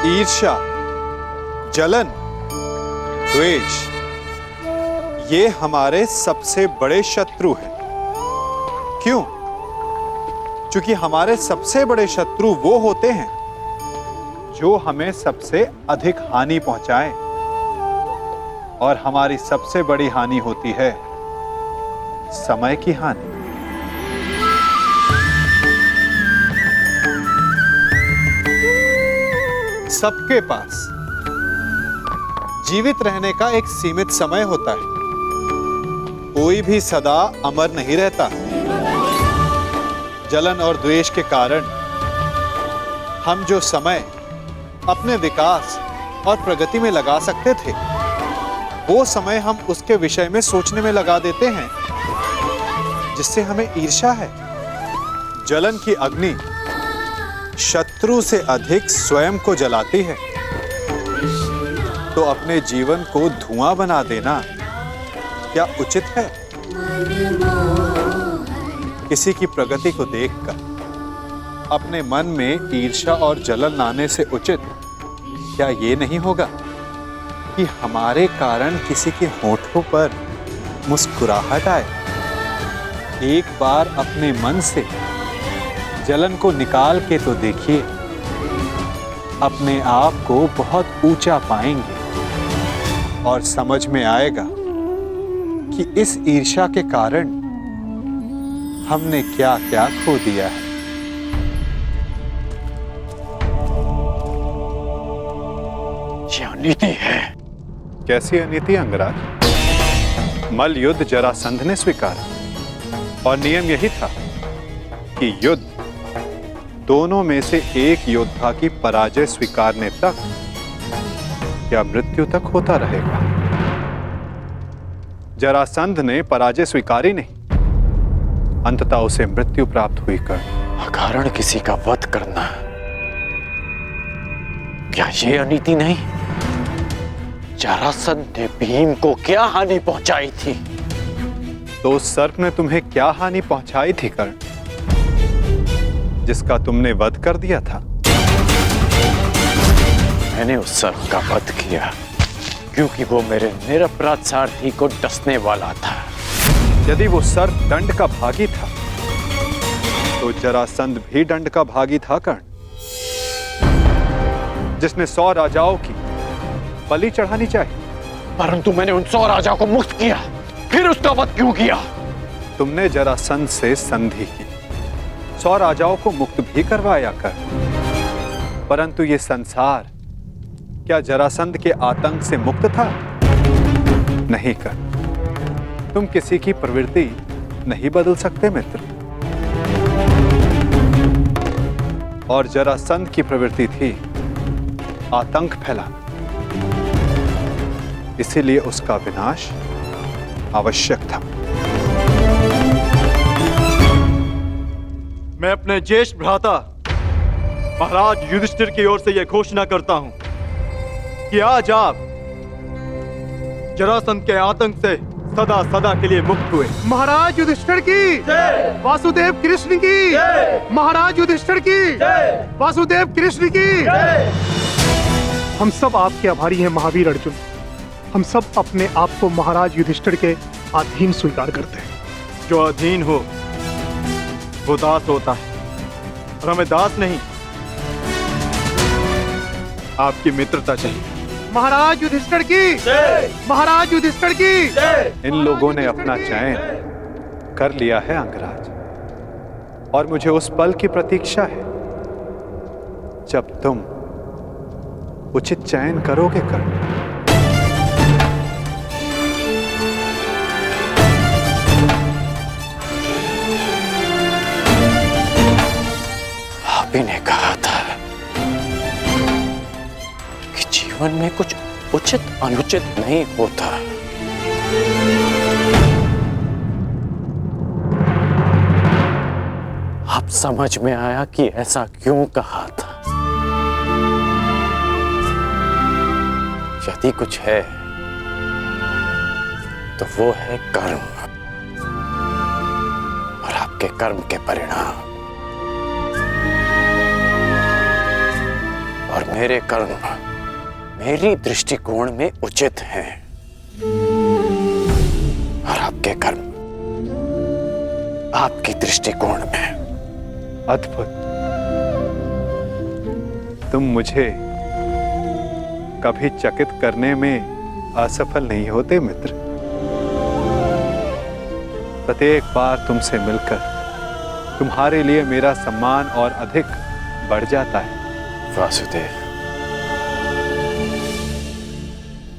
ईर्ष्या, जलन, द्वेष, ये हमारे सबसे बड़े शत्रु हैं। क्यों? क्योंकि हमारे सबसे बड़े शत्रु वो होते हैं जो हमें सबसे अधिक हानि पहुंचाएं, और हमारी सबसे बड़ी हानि होती है समय की हानि। सबके पास जीवित रहने का एक सीमित समय होता है। कोई भी सदा अमर नहीं रहता। जलन और द्वेष के कारण हम जो समय अपने विकास और प्रगति में लगा सकते थे, वो समय हम उसके विषय में सोचने में लगा देते हैं जिससे हमें ईर्ष्या है। जलन की अग्नि शत्रु से अधिक स्वयं को जलाती है, तो अपने जीवन को धुआं बना देना क्या उचित है? किसी की प्रगति को देखकर अपने मन में ईर्ष्या और जलन लाने से उचित क्या ये नहीं होगा कि हमारे कारण किसी के होठों पर मुस्कुराहट आए? एक बार अपने मन से जलन को निकाल के तो देखिए, अपने आप को बहुत ऊंचा पाएंगे और समझ में आएगा कि इस ईर्ष्या के कारण हमने क्या क्या खो दिया है। ये अनीति है। कैसी अनीति अंगराज? मल्ल युद्ध जरासंध ने स्वीकारा, और नियम यही था कि युद्ध दोनों में से एक योद्धा की पराजय स्वीकारने तक या मृत्यु तक होता रहेगा। जरासंध ने पराजय स्वीकारी नहीं, अंततः उसे मृत्यु प्राप्त हुई। अकारण किसी का वध करना, क्या ये अनीति नहीं? जरासंध ने भीम को क्या हानि पहुंचाई थी? तो उस सर्प ने तुम्हें क्या हानि पहुंचाई थी कर्ण, जिसका तुमने वध कर दिया था? मैंने उस सर्प का वध किया क्योंकि वो मेरे निरपराध सारथी को डसने वाला था। यदि वो सर्प दंड का भागी था, तो जरासंध भी दंड का भागी था कर्ण, जिसने 100 राजाओं की बलि चढ़ानी चाहिए। परंतु मैंने उन 100 राजाओं को मुक्त किया, फिर उसका वध क्यों किया? तुमने जरासंध से संधि की, 100 राजाओं को मुक्त भी करवाया कर, परंतु ये संसार क्या जरासंध के आतंक से मुक्त था? नहीं कर। तुम किसी की प्रवृत्ति नहीं बदल सकते मित्र, और जरासंध की प्रवृत्ति थी आतंक फैलाना, इसीलिए उसका विनाश आवश्यक था। मैं अपने ज्येष्ठ भ्राता महाराज युधिष्ठिर की ओर से यह घोषणा करता हूं कि आज आप जरासंध के आतंक से सदा सदा के लिए मुक्त हुए। महाराज युधिष्ठिर की जय, वासुदेव कृष्ण की जय, महाराज युधिष्ठिर की जय, वासुदेव कृष्ण की जय। हम सब आपके आभारी हैं महावीर अर्जुन। हम सब अपने आप को महाराज युधिष्ठिर के अधीन स्वीकार करते हैं। जो अधीन हो वो दास होता है, और हमें दास नहीं, आपकी मित्रता चाहिए। महाराज युधिष्ठिर की जय, महाराज युधिष्ठिर की जय। इन लोगों ने अपना चयन कर लिया है अंगराज, और मुझे उस पल की प्रतीक्षा है जब तुम उचित चयन करोगे कर्ण। आप ही ने कहा था कि जीवन में कुछ उचित अनुचित नहीं होता। अब समझ में आया कि ऐसा क्यों कहा था। यदि कुछ है तो वो है कर्म, और आपके कर्म के परिणाम। और मेरे कर्म मेरी दृष्टिकोण में उचित हैं और आपके कर्म आपकी दृष्टिकोण में अद्भुत। तुम मुझे कभी चकित करने में असफल नहीं होते मित्र। प्रत्येक बार तुमसे मिलकर तुम्हारे लिए मेरा सम्मान और अधिक बढ़ जाता है। वासुदेव,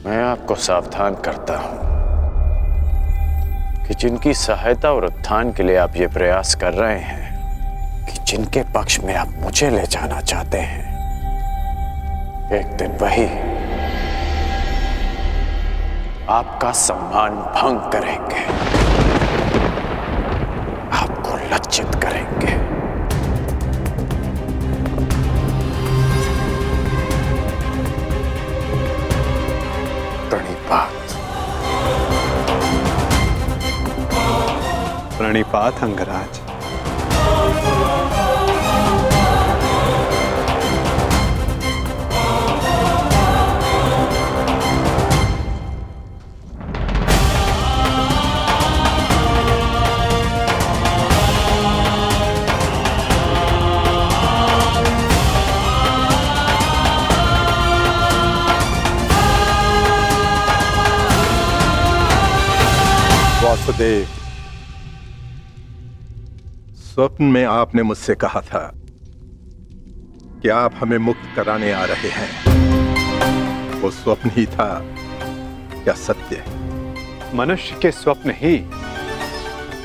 मैं आपको सावधान करता हूं कि जिनकी सहायता और उत्थान के लिए आप ये प्रयास कर रहे हैं, कि जिनके पक्ष में आप मुझे ले जाना चाहते हैं, एक दिन वही आपका सम्मान भंग करेंगे, आपको लज्जित करेंगे। प्रणिपात। प्रणिपात अंगराज। वासुदेव, स्वप्न में आपने मुझसे कहा था कि आप हमें मुक्त कराने आ रहे हैं। वो स्वप्न ही था या सत्य? मनुष्य के स्वप्न ही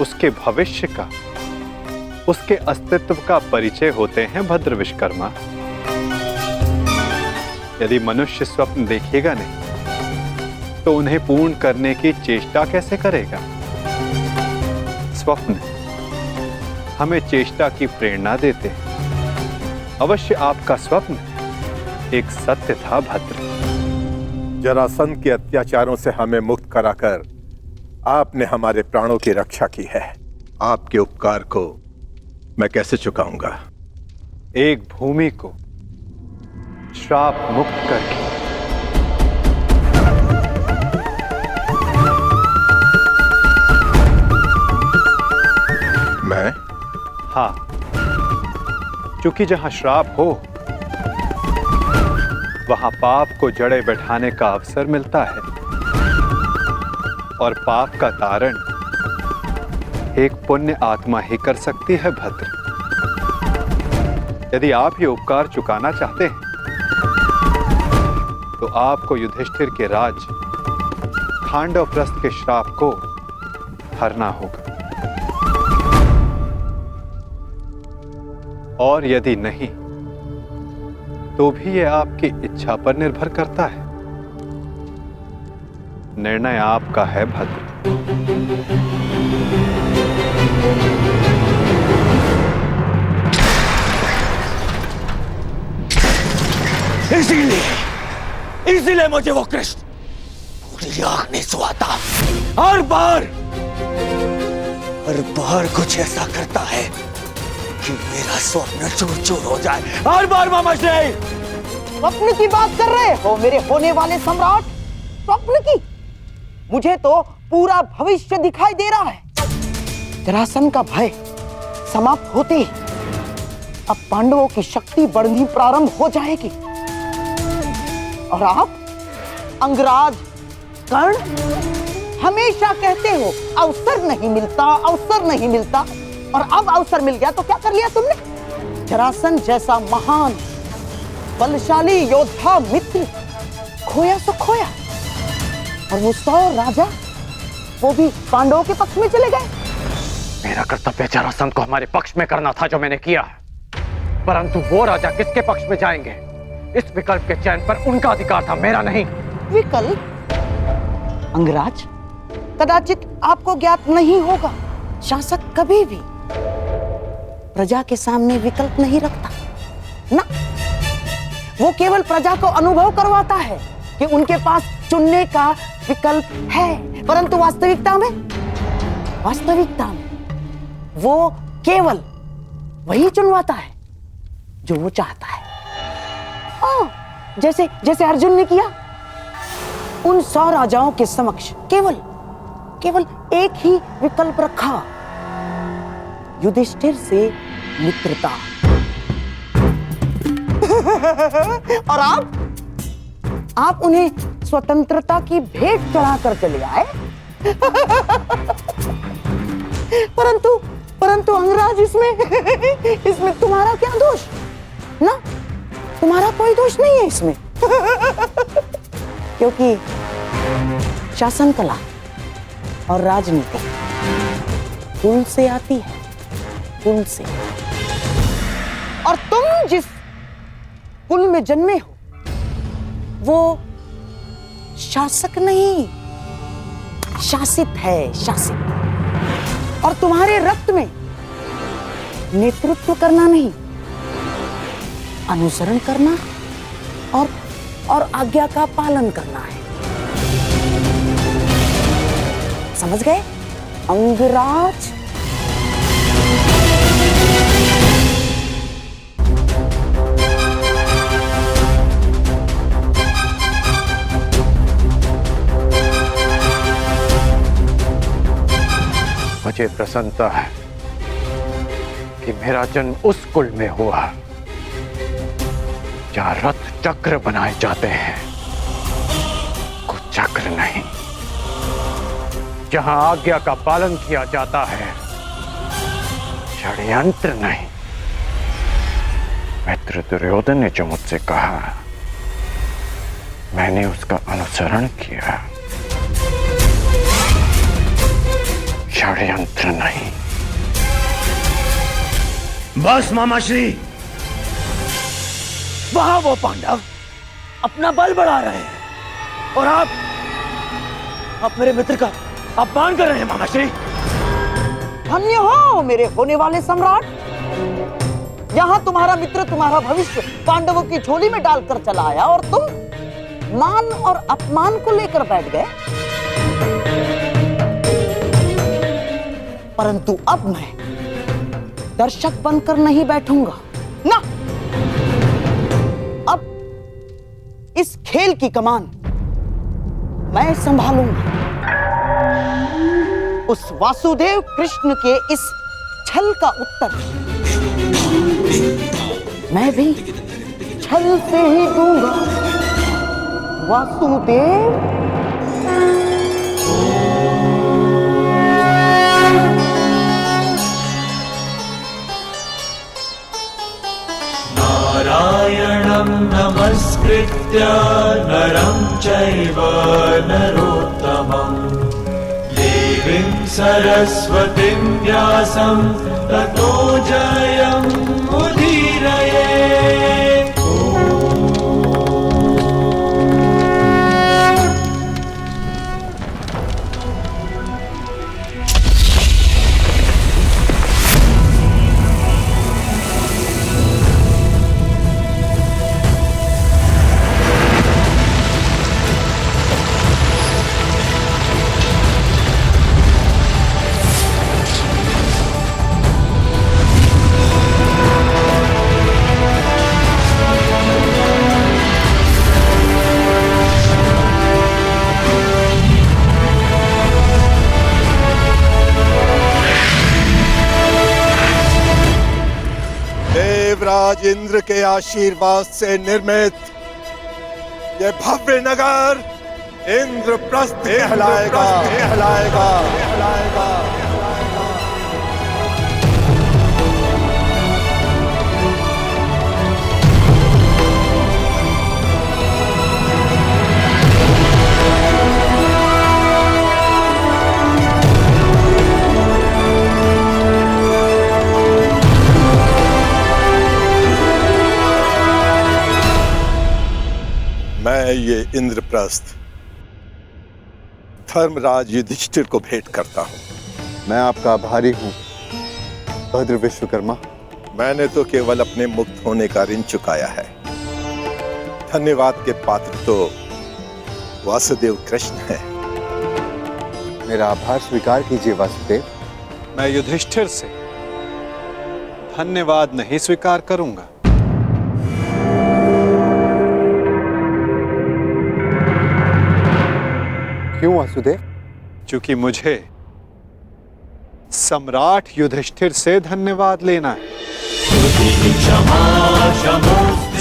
उसके भविष्य का, उसके अस्तित्व का परिचय होते हैं भद्र विश्वकर्मा। यदि मनुष्य स्वप्न देखेगा नहीं तो उन्हें पूर्ण करने की चेष्टा कैसे करेगा? स्वप्न हमें चेष्टा की प्रेरणा देते हैं। अवश्य आपका स्वप्न एक सत्य था भद्र। जरासंध के अत्याचारों से हमें मुक्त कराकर आपने हमारे प्राणों की रक्षा की है। आपके उपकार को मैं कैसे चुकाऊंगा? एक भूमि को श्राप मुक्त करके। मैं? हाँ, क्योंकि जहां श्राप हो वहां पाप को जड़े बैठाने का अवसर मिलता है और पाप का तारण एक पुण्य आत्मा ही कर सकती है भद्र। यदि आप ये उपकार चुकाना चाहते हैं तो आपको युधिष्ठिर के राज खांडवप्रस्थ के श्राप को हरना होगा, और यदि नहीं तो भी यह आपकी इच्छा पर निर्भर करता है। निर्णय आपका है भद्र। इसीलिए मुझे वो कृष्ण पूरी आंख नहीं सुहाता। हर बार कुछ ऐसा करता है कि मेरा स्वप्न चूर चूर हो जाए। हर बार मामा श्री। स्वप्न की बात कर रहे हो मेरे होने वाले सम्राट? स्वप्न की? मुझे तो पूरा भविष्य दिखाई दे रहा है। जरासंध का भय समाप्त होते ही अब पांडवों की शक्ति बढ़नी प्रारंभ हो जाएगी और आप अंगराज कर्ण हमेशा कहते हो अवसर नहीं मिलता, अवसर नहीं मिलता, और अब अवसर मिल गया तो क्या कर लिया तुमने? जरासंध जैसा महान बलशाली योद्धा मित्र खोया सो खोया, और वो 100 राजा वो भी पांडवों के पक्ष में चले गए। मेरा कर्तव्य जरासंध को हमारे पक्ष में करना था जो मैंने किया, परंतु वो राजा किसके पक्ष में जाएंगे, इस विकल्प के चयन पर उनका अधिकार था, मेरा नहीं। विकल्प? अंगराज, कदाचित आपको ज्ञात नहीं होगा, शासक कभी भी प्रजा के सामने विकल्प नहीं रखता ना। वो केवल प्रजा को अनुभव करवाता है कि उनके पास चुनने का विकल्प है, परंतु वास्तविकता में वो केवल वही चुनवाता है जो वो चाहता है। जैसे जैसे अर्जुन ने किया। उन 100 राजाओं के समक्ष केवल एक ही विकल्प रखा, युधिष्ठिर से मित्रता। और आप उन्हें स्वतंत्रता की भेंट चढ़ाकर चले आए। परंतु अंगराज, इसमें तुम्हारा क्या दोष? ना, तुम्हारा कोई दोष नहीं है इसमें। क्योंकि शासन कला और राजनीति कुल से आती है, कुल से। और तुम जिस कुल में जन्मे हो वो शासक नहीं, शासित है, शासित। और तुम्हारे रक्त में नेतृत्व करना नहीं, अनुसरण करना और आज्ञा का पालन करना है। समझ गए अंगराज? मुझे प्रसन्नता है कि मेरा जन्म उस कुल में हुआ जहां रथ चक्र बनाए जाते हैं, कुचक्र नहीं। जहां आज्ञा का पालन किया जाता है, षड्यंत्र नहीं। मित्र दुर्योधन ने जो मुझसे कहा, मैंने उसका अनुसरण किया, षड्यंत्र नहीं। बस मामाश्री, वहां वो पांडव अपना बल बढ़ा रहे हैं और आप मेरे मित्र का अपमान कर रहे हैं मामाश्री। धन्य हो मेरे होने वाले सम्राट। जहां तुम्हारा मित्र तुम्हारा भविष्य पांडवों की झोली में डालकर चला आया और तुम मान और अपमान को लेकर बैठ गए। परंतु अब मैं दर्शक बनकर नहीं बैठूंगा ना। अब इस खेल की कमान मैं संभालूंगा। उस वासुदेव कृष्ण के इस छल का उत्तर मैं भी छल से ही दूंगा। वासुदेव, नारायणं नमस्कृत्य नरं चैव नरोत्तमं देवीं सरस्वतीं व्यासं ततो जयं मुदीरये। देवराज इंद्र के आशीर्वाद से निर्मित ये भव्य नगर इंद्रप्रस्थ कहलाएगा। मैं ये इंद्रप्रस्थ धर्मराज युधिष्ठिर को भेंट करता हूं। मैं आपका आभारी हूं भद्र विश्वकर्मा। मैंने तो केवल अपने मुक्त होने का ऋण चुकाया है। धन्यवाद के पात्र तो वासुदेव कृष्ण है। मेरा आभार स्वीकार कीजिए वासुदेव। मैं युधिष्ठिर से धन्यवाद नहीं स्वीकार करूंगा। क्यों वासुदेव? क्योंकि मुझे सम्राट युधिष्ठिर से धन्यवाद लेना है।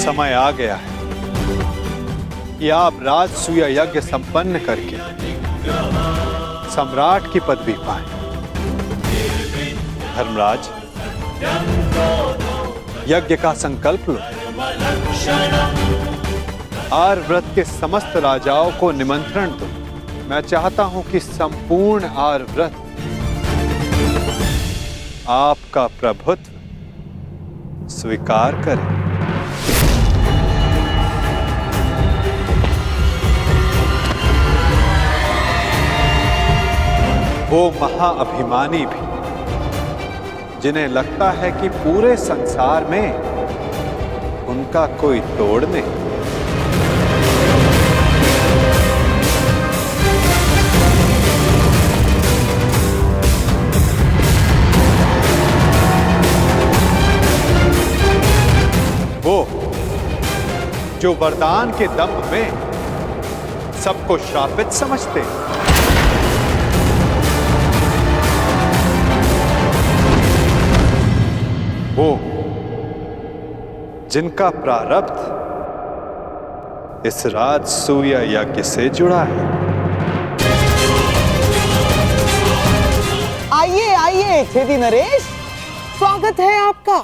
समय आ गया है कि आप राजसूय यज्ञ संपन्न करके सम्राट की पदवी पाएं। धर्मराज, यज्ञ का संकल्प लो। आर्यव्रत के समस्त राजाओं को निमंत्रण दो। मैं चाहता हूं कि संपूर्ण आर्यव्रत आपका प्रभुत्व स्वीकार करे। वो महाअभिमानी भी जिन्हें लगता है कि पूरे संसार में उनका कोई तोड़ नहीं। वो जो वरदान के दम में सबको श्रापित समझते हैं। वो जिनका प्रारब्ध इस राजसूय यज्ञ से जुड़ा है। आइए आइए छेदी नरेश, स्वागत है आपका।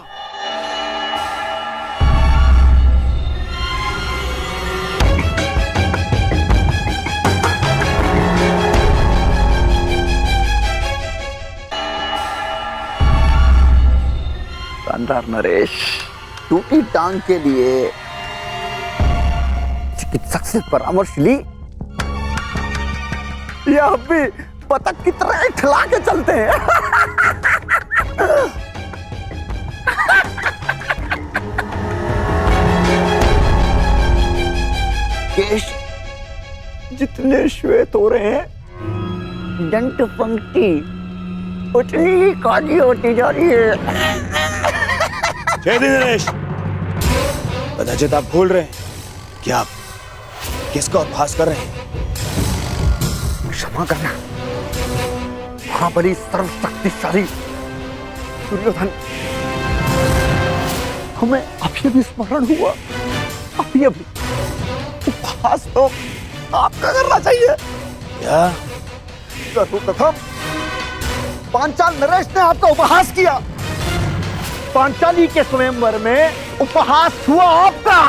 शानदार नरेश, टूटी टांग के लिए चिकित्सक से परामर्श ली या अब भी पतंग की तरह ठिला के चलते हैं? केश जितने श्वेत हो रहे हैं, दंत पंक्ति उतनी ही काली होती जा रही है। छेदी नरेश, कदाचित आप भूल रहे हैं कि आप किसका उपहास कर रहे हैं। क्षमा करना महाबली सर्वशक्तिशाली दुर्योधन, हमें अभी भी स्मरण हुआ। अभी उपहास तो आपका करना चाहिए। क्या? सर्वप्रथम पांचाल नरेश ने आपका उपहास किया। पांचाली के स्वयंवर में उपहास हुआ आपका,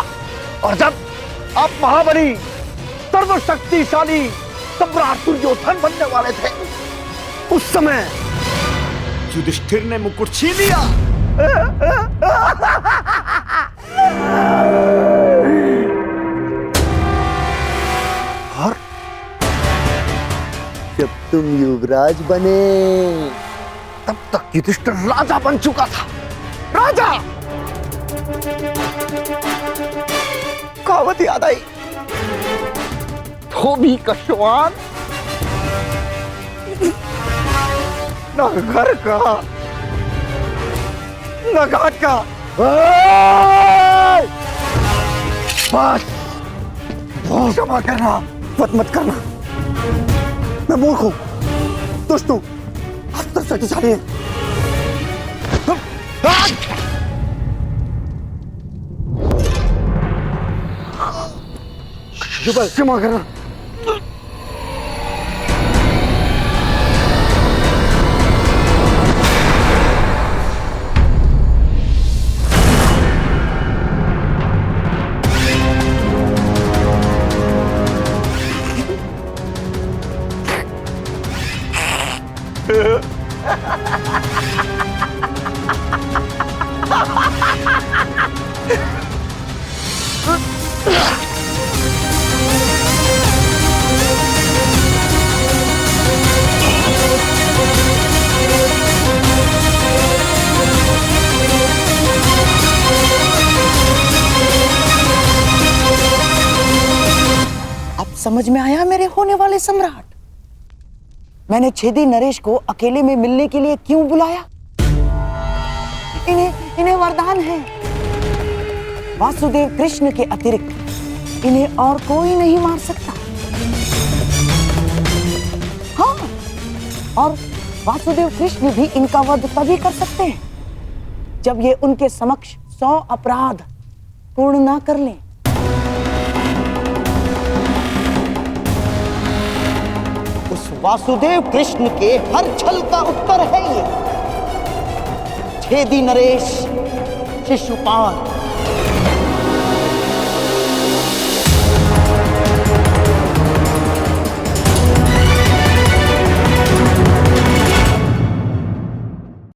और जब आप महाबली सर्वशक्तिशाली सम्राट दुर्योधन बनने वाले थे, उस समय युधिष्ठिर ने मुकुट छीन लिया। और जब तुम युवराज बने, तब तक युधिष्ठिर राजा बन चुका था। राजा! कहावत याद आई, धोबी का श्वान न घर का न घाट का। बस क्षमा करना, मत करना। मैं मूर्ख हूं, दुष्ट हूं, अस्त्र शक्तिशाली है। क्षमा करना। समझ में आया मेरे होने वाले सम्राट? मैंने छेदी नरेश को अकेले में मिलने के लिए क्यों बुलाया? इन्हें वरदान है। वासुदेव कृष्ण के अतिरिक्त इन्हें और कोई नहीं मार सकता। और वासुदेव कृष्ण भी इनका वध तभी कर सकते हैं जब ये उनके समक्ष 100 अपराध पूर्ण ना कर लें। उस वासुदेव कृष्ण के हर छल का उत्तर है ये। छेदी नरेश, शिशुपाल,